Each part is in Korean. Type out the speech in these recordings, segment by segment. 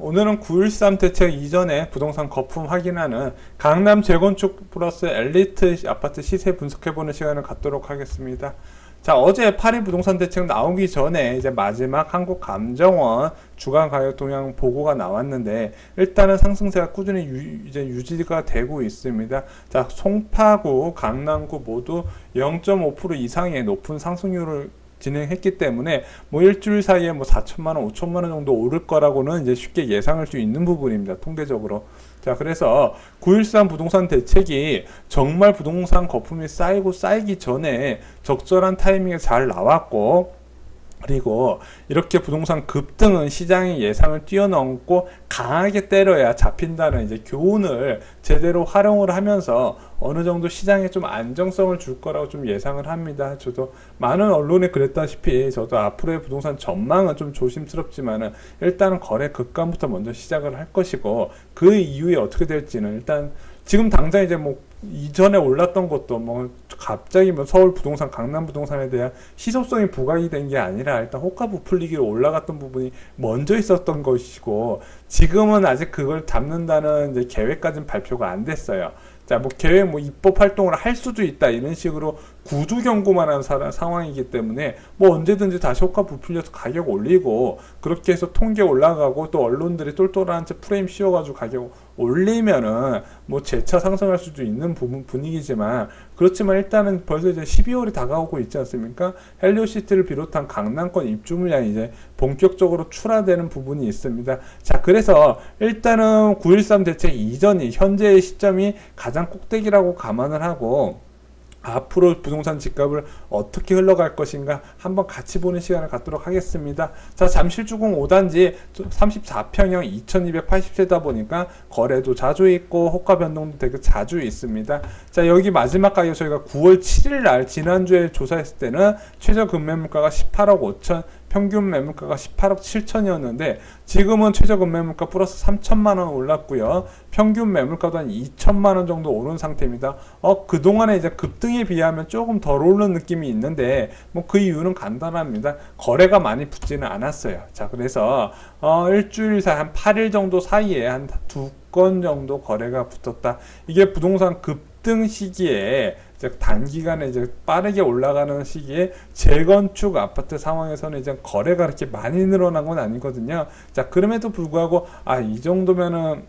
오늘은 9.13 대책 이전에 부동산 거품 확인하는 강남 재건축 플러스 엘리트 아파트 시세 분석해보는 시간을 갖도록 하겠습니다. 자, 어제 파리 부동산 대책 나오기 전에 이제 마지막 한국감정원 주간 가격 동향 보고가 나왔는데 일단은 상승세가 꾸준히 이제 유지가 되고 있습니다. 자, 송파구, 강남구 모두 0.5% 이상의 높은 상승률을 진행했기 때문에 뭐 일주일 사이에 뭐 4천만 원, 5천만 원 정도 오를 거라고는 이제 쉽게 예상할 수 있는 부분입니다. 통계적으로. 자, 그래서 9.13 부동산 대책이 정말 부동산 거품이 쌓이기 전에 적절한 타이밍에 잘 나왔고, 그리고 이렇게 부동산 급등은 시장의 예상을 뛰어넘고 강하게 때려야 잡힌다는 이제 교훈을 제대로 활용을 하면서 어느 정도 시장에 좀 안정성을 줄 거라고 좀 예상을 합니다. 저도 많은 언론에 그랬다시피 저도 앞으로의 부동산 전망은 좀 조심스럽지만은 일단은 거래 급감부터 먼저 시작을 할 것이고 그 이후에 어떻게 될지는 일단 지금 당장 이제 뭐 이전에 올랐던 것도 뭐 갑자기 뭐 서울 부동산, 강남 부동산에 대한 희소성이 부각이 된 게 아니라 일단 호가 부풀리기로 올라갔던 부분이 먼저 있었던 것이고 지금은 아직 그걸 잡는다는 이제 계획까지는 발표가 안 됐어요. 자, 뭐 계획 뭐 입법 활동을 할 수도 있다 이런 식으로 구두 경고만 한 상황이기 때문에 뭐 언제든지 다시 호가 부풀려서 가격 올리고 그렇게 해서 통계 올라가고 또 언론들이 똘똘한 채 프레임 씌워가지고 가격 올리면은 뭐 재차 상승할 수도 있는 분위기지만 그렇지만 일단은 벌써 이제 12월이 다가오고 있지 않습니까? 헬리오시티를 비롯한 강남권 입주 물량이 이제 본격적으로 출하되는 부분이 있습니다. 자, 그래서 일단은 9.13 대책 이전이 현재의 시점이 가장 꼭대기라고 감안을 하고 앞으로 부동산 집값을 어떻게 흘러갈 것인가 한번 같이 보는 시간을 갖도록 하겠습니다. 자, 잠실주공 5단지 34평형 2280세다 보니까 거래도 자주 있고 호가 변동도 되게 자주 있습니다. 자, 여기 마지막 가격 저희가 9월 7일 날 지난주에 조사했을 때는 최저 금매물가가 18억 5천, 평균 매물가가 18억 7천이었는데 지금은 최저 금매물가 플러스 3천만 원 올랐고요. 평균 매물가도 한 2천만 원 정도 오른 상태입니다. 그동안에 이제 급등에 비하면 조금 덜 오르는 느낌이 있는데 뭐 그 이유는 간단합니다. 거래가 많이 붙지는 않았어요. 자, 그래서 일주일 사이 한 8일 정도 사이에 한 2건 정도 거래가 붙었다. 이게 부동산 급등 시기에 단기간에 이제 빠르게 올라가는 시기에 재건축 아파트 상황에서는 이제 거래가 그렇게 많이 늘어난 건 아니거든요. 자, 그럼에도 불구하고 이 정도면은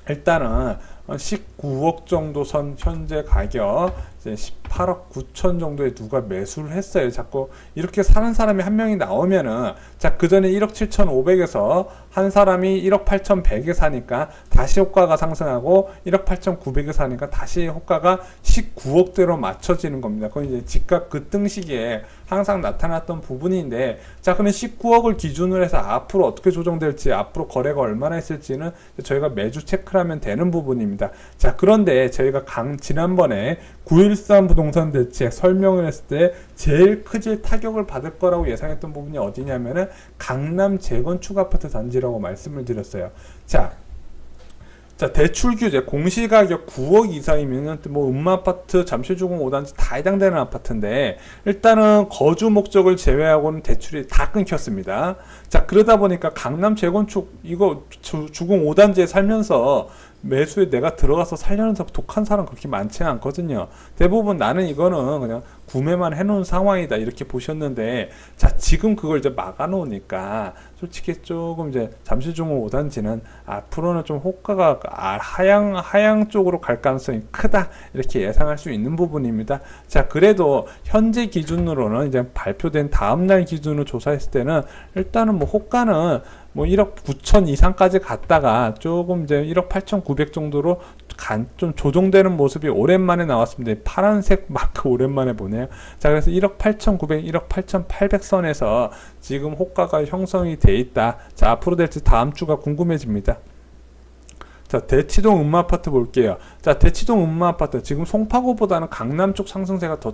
일단은 19억 정도 선 현재 가격 이제 18억 9천 정도에 누가 매수를 했어요. 자꾸 이렇게 사는 사람이 한 명이 나오면은 자, 그 전에 1억 7,500에서 한 사람이 1억 8,100에 사니까 다시 호가가 상승하고 1억 8,900에 사니까 다시 호가가 19억대로 맞춰지는 겁니다. 그건 이제 집값 급등 시기에 항상 나타났던 부분인데 자, 그러면 19억을 기준으로 해서 앞으로 어떻게 조정될지 앞으로 거래가 얼마나 있을지는 저희가 매주 체크를 하면 되는 부분입니다. 자, 그런데 저희가 지난번에 9.13 부동산 대책 설명을 했을 때 제일 크게 타격을 받을 거라고 예상했던 부분이 어디냐면은 강남 재건축 아파트 단지라고 말씀을 드렸어요. 자, 대출 규제 공시가격 9억 이상이면 뭐 음마아파트, 잠실주공 5단지 다 해당되는 아파트인데 일단은 거주 목적을 제외하고는 대출이 다 끊겼습니다. 자, 그러다 보니까 강남 재건축 이거 주공 5단지에 살면서 매수에 내가 들어가서 살려는 독한 사람 그렇게 많지 않거든요. 대부분 나는 이거는 그냥 구매만 해놓은 상황이다 이렇게 보셨는데 자, 지금 그걸 이제 막아놓으니까 솔직히 조금 이제 잠실주공 5단지는 앞으로는 좀 호가가 하향 쪽으로 갈 가능성이 크다 이렇게 예상할 수 있는 부분입니다. 자, 그래도 현재 기준으로는 이제 발표된 다음날 기준으로 조사했을 때는 일단은 뭐 호가는 뭐 1억 9천 이상까지 갔다가 조금 이제 1억 8,900 정도로 좀 조정되는 모습이 오랜만에 나왔습니다. 파란색 마크 오랜만에 보네요. 자, 그래서 1억 8,900, 1억 8,800 선에서 지금 호가가 형성이 돼 있다. 자, 앞으로 될지 다음 주가 궁금해집니다. 자, 대치동 음마아파트 볼게요. 자, 대치동 음마아파트 지금 송파구보다는 강남 쪽 상승세가 더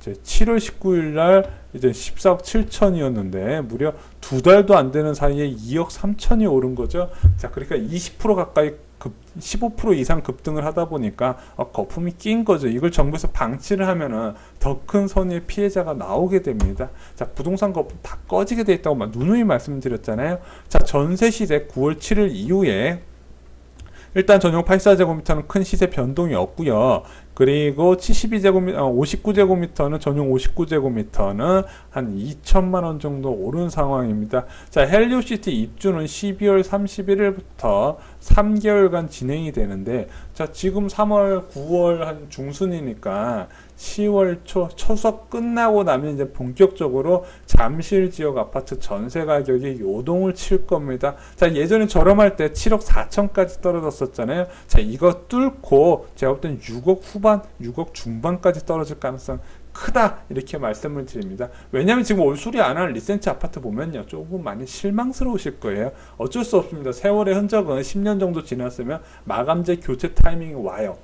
이제 7월 19일 날 이제 14억 7천이었는데 무려 2달도 안 되는 사이에 2억 3천이 오른 거죠. 자, 그러니까 20% 가까이 15% 이상 급등을 하다 보니까 거품이 낀 거죠. 이걸 정부에서 방치를 하면은 더 큰 손해의 피해자가 나오게 됩니다. 자, 부동산 거품 다 꺼지게 돼 있다고 누누이 말씀드렸잖아요. 자, 전세 시세 9월 7일 이후에 일단 전용 84제곱미터는 큰 시세 변동이 없고요. 그리고 59제곱미터는 전용 59제곱미터는 한 2천만 원 정도 오른 상황입니다. 자, 헬리오시티 입주는 12월 31일부터 3개월간 진행이 되는데, 자, 지금 3월, 9월 한 중순이니까 10월 초 추석 끝나고 나면 이제 본격적으로 잠실 지역 아파트 전세 가격이 요동을 칠 겁니다. 자, 예전에 저렴할 때 7억 4천까지 떨어졌었잖아요. 자, 이거 뚫고 제가 볼 때는 6억 후반, 6억 중반까지 떨어질 가능성 크다, 이렇게 말씀을 드립니다. 왜냐하면 지금 올수리 안 할 리센치 아파트 보면요, 조금 많이 실망스러우실 거예요. 어쩔 수 없습니다. 세월의 흔적은 10년 정도 지났으면 마감재 교체 타이밍이 와요.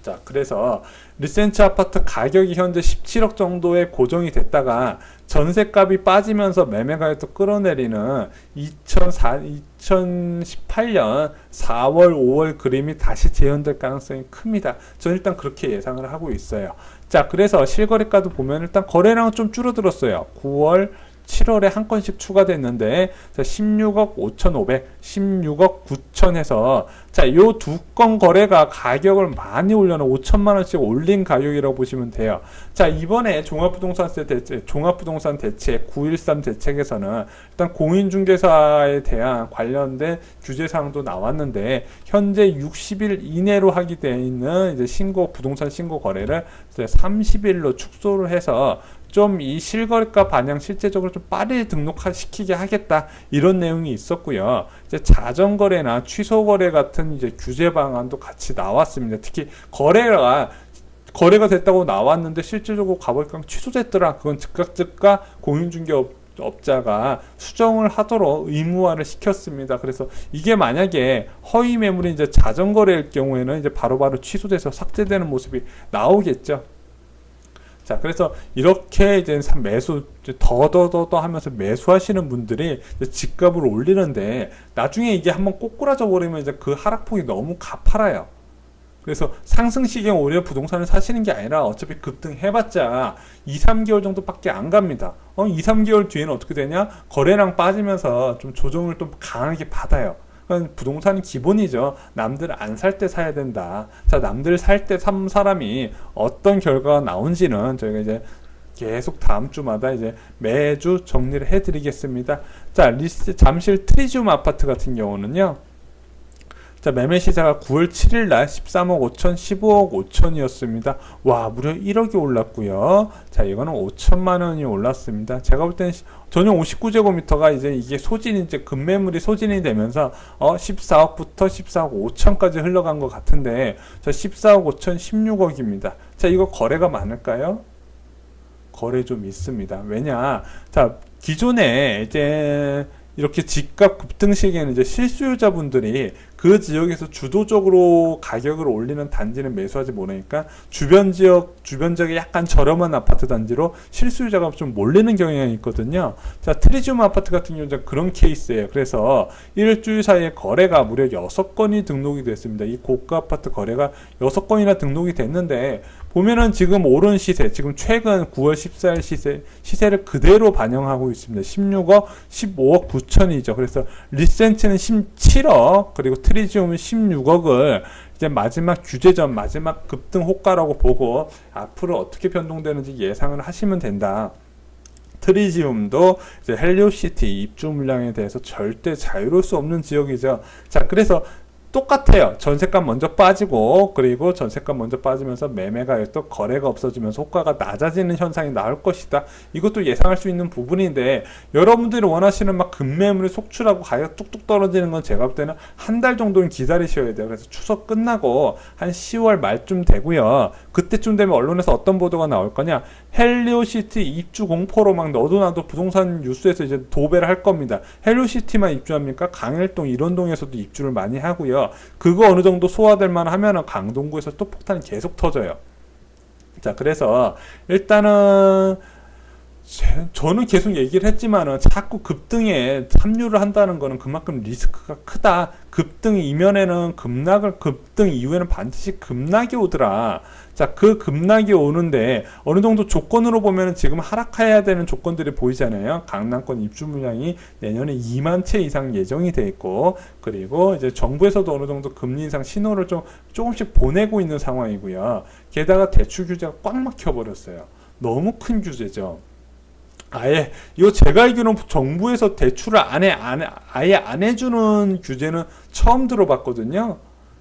자, 그래서 리센치 아파트 가격이 현재 17억 정도에 고정이 됐다가 전세값이 빠지면서 매매 가격도 끌어내리는 2018년 4월, 5월 그림이 다시 재현될 가능성이 큽니다. 저는 일단 그렇게 예상을 하고 있어요. 자, 그래서 실거래가도 보면 일단 거래량은 좀 줄어들었어요. 9월, 7월에 한 건씩 추가됐는데, 자, 16억 5,500, 16억 9천 해서, 자, 요 두 건 거래가 가격을 많이 올려놓은 5천만 원씩 올린 가격이라고 보시면 돼요. 자, 이번에 종합부동산 대책 913 대책에서는 일단 공인중개사에 대한 관련된 규제사항도 나왔는데, 현재 60일 이내로 하게 되어 있는 이제 부동산 신고 거래를 30일로 축소를 해서 좀 이 실거래가 반영 실제적으로 좀 빠르게 등록시키게 하겠다, 이런 내용이 있었고요. 이제 자전거래나 취소거래 같은 이제 규제 방안도 같이 나왔습니다. 특히 거래가 됐다고 나왔는데 실질적으로 가보니까 취소됐더라. 그건 즉각 공인중개업자가 수정을 하도록 의무화를 시켰습니다. 그래서 이게 만약에 허위 매물이 이제 자전거래일 경우에는 이제 바로바로 취소돼서 삭제되는 모습이 나오겠죠. 자, 그래서 이렇게 이제 더더더 하면서 매수하시는 분들이 집값을 올리는데, 나중에 이게 한번 꼬꾸라져 버리면 이제 그 하락폭이 너무 가파라요. 그래서 상승 시기에 오히려 부동산을 사시는 게 아니라 어차피 급등해봤자 2, 3개월 정도밖에 안 갑니다. 2, 3개월 뒤에는 어떻게 되냐? 거래량 빠지면서 좀 조정을 좀 강하게 받아요. 부동산이 기본이죠. 남들 안 살 때 사야 된다. 자, 남들 살 때 산 사람이 어떤 결과가 나온지는 저희가 이제 계속 다음 주마다 이제 매주 정리를 해드리겠습니다. 자, 잠실 트리지움 아파트 같은 경우는요, 자, 매매 시세가 9월 7일 날 13억 5천, 15억 5천이었습니다. 와, 무려 1억이 올랐고요. 자, 이거는 5천만 원이 올랐습니다. 제가 볼 때는 전용 59제곱미터가 이제 이게 급매물이 소진이 되면서 14억부터 14억 5천까지 흘러간 것 같은데, 자, 14억 5천 16억입니다. 자, 이거 거래가 많을까요? 거래 좀 있습니다. 왜냐? 자, 기존에 이제 이렇게 집값 급등 시기에는 이제 실수요자분들이 그 지역에서 주도적으로 가격을 올리는 단지는 매수하지 못하니까 주변 지역에 약간 저렴한 아파트 단지로 실수요자가 좀 몰리는 경향이 있거든요. 자, 트리지움 아파트 같은 경우는 그런 케이스예요. 그래서 일주일 사이에 거래가 무려 6건이 등록이 됐습니다. 이 고가 아파트 거래가 6건이나 등록이 됐는데, 보면은 지금 오른 시세, 지금 최근 9월 14일 시세를 그대로 반영하고 있습니다. 16억, 15억 9천이죠. 그래서 리센치는 17억, 그리고 트리지움은 16억을 이제 마지막 규제전, 마지막 급등 호가라고 보고 앞으로 어떻게 변동되는지 예상을 하시면 된다. 트리지움도 이제 헬리오시티 입주 물량에 대해서 절대 자유로울 수 없는 지역이죠. 자, 그래서 똑같아요. 전세값 먼저 빠지고, 그리고 전세값 먼저 빠지면서 매매가 또 거래가 없어지면서 호가가 낮아지는 현상이 나올 것이다. 이것도 예상할 수 있는 부분인데, 여러분들이 원하시는 막 급매물이 속출하고 가격 뚝뚝 떨어지는 건 제가 볼 때는 한 달 정도는 기다리셔야 돼요. 그래서 추석 끝나고 한 10월 말쯤 되고요. 그때쯤 되면 언론에서 어떤 보도가 나올 거냐? 헬리오시티 입주 공포로 막 너도 나도 부동산 뉴스에서 이제 도배를 할 겁니다. 헬리오시티만 입주합니까? 강일동, 일원동에서도 입주를 많이 하고요. 그거 어느 정도 소화될 만 하면은 강동구에서 또 폭탄이 계속 터져요. 자, 그래서 일단은 저는 계속 얘기를 했지만은 자꾸 급등에 참여를 한다는 거는 그만큼 리스크가 크다. 급등 이면에는 급등 이후에는 반드시 급락이 오더라. 자, 그 급락이 오는데 어느 정도 조건으로 보면은 지금 하락해야 되는 조건들이 보이잖아요. 강남권 입주 물량이 내년에 2만 채 이상 예정이 돼 있고, 그리고 이제 정부에서도 어느 정도 금리 인상 신호를 조금씩 보내고 있는 상황이고요. 게다가 대출 규제가 꽉 막혀 버렸어요. 너무 큰 규제죠. 아예 이거 제가 알기로는 정부에서 대출을 아예 안 해주는 규제는 처음 들어봤거든요.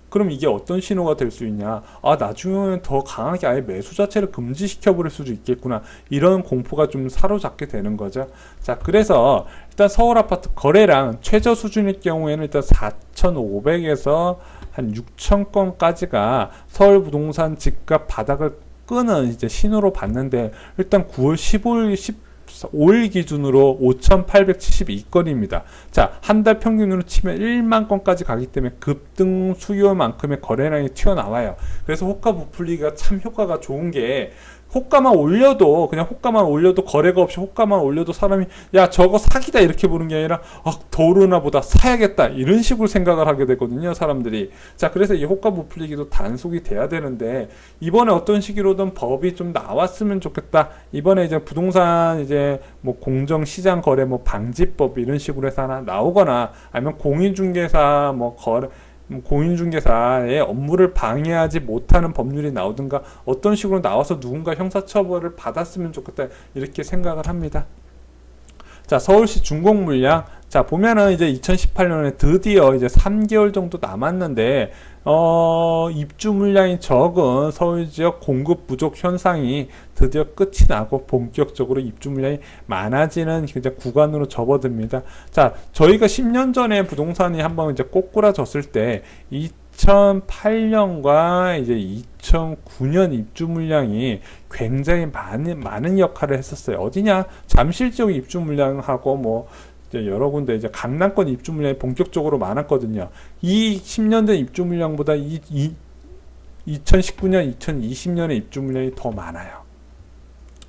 그럼 이게 어떤 신호가 될 수 있냐? 아, 나중에는 더 강하게 아예 매수 자체를 금지시켜 버릴 수도 있겠구나. 이런 공포가 좀 사로잡게 되는 거죠. 자, 그래서 일단 서울 아파트 거래량 최저 수준일 경우에는 일단 4,500에서 한 6,000건까지가 서울 부동산 집값 바닥을 끄는 이제 신호로 봤는데, 일단 9월 15일 기준으로 5,872건입니다. 자, 한 달 평균으로 치면 1만 건까지 가기 때문에 급등 수요만큼의 거래량이 튀어나와요. 그래서 호가 부풀리기가 참 효과가 좋은 게, 호가만 올려도 거래가 없이 호가만 올려도 사람이 야, 저거 사기다 이렇게 보는 게 아니라 더 오르나 보다 사야겠다 이런 식으로 생각을 하게 되거든요, 사람들이. 자, 그래서 이 호가 부풀리기도 단속이 돼야 되는데, 이번에 어떤 시기로든 법이 좀 나왔으면 좋겠다. 이번에 이제 부동산 이제 뭐 공정시장 거래 뭐 방지법 이런 식으로 해서 하나 나오거나, 아니면 공인중개사 공인중개사의 업무를 방해하지 못하는 법률이 나오든가, 어떤 식으로 나와서 누군가 형사처벌을 받았으면 좋겠다 이렇게 생각을 합니다. 자, 서울시 준공 물량. 자, 보면은 이제 2018년에 드디어 이제 3개월 정도 남았는데, 입주 물량이 적은 서울 지역 공급 부족 현상이 드디어 끝이 나고 본격적으로 입주 물량이 많아지는 이제 구간으로 접어듭니다. 자, 저희가 10년 전에 부동산이 한번 이제 꼬꾸라졌을 때 2008년과 이제 2009년 입주 물량이 굉장히 많은 역할을 했었어요. 어디냐? 잠실 지역 입주 물량하고 뭐 이제 여러 군데 이제 강남권 입주 물량이 본격적으로 많았거든요. 이 10년 전 입주 물량보다 2019년, 2020년의 입주 물량이 더 많아요.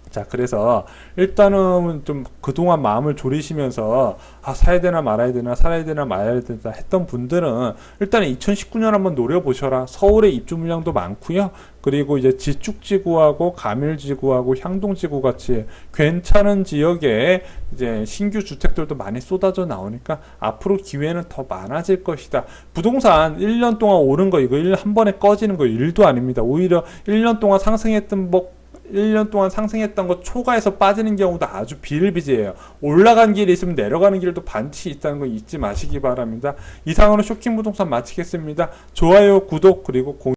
자, 그래서 일단은 좀 그동안 마음을 졸이시면서 사야 되나 말아야 되나, 살아야 되나 말아야 되나 했던 분들은 일단은 2019년 한번 노려보셔라. 서울의 입주 물량도 많고요. 그리고 이제 지축지구하고 가밀지구하고 향동지구 같이 괜찮은 지역에 이제 신규 주택들도 많이 쏟아져 나오니까 앞으로 기회는 더 많아질 것이다. 부동산 1년 동안 오른 거 이거 한 번에 꺼지는 거 일도 아닙니다. 오히려 1년 동안 상승했던 1년 동안 상승했던 거 초과해서 빠지는 경우도 아주 비일비재해요. 올라간 길이 있으면 내려가는 길도 반드시 있다는 거 잊지 마시기 바랍니다. 이상으로 쇼킹 부동산 마치겠습니다. 좋아요, 구독, 그리고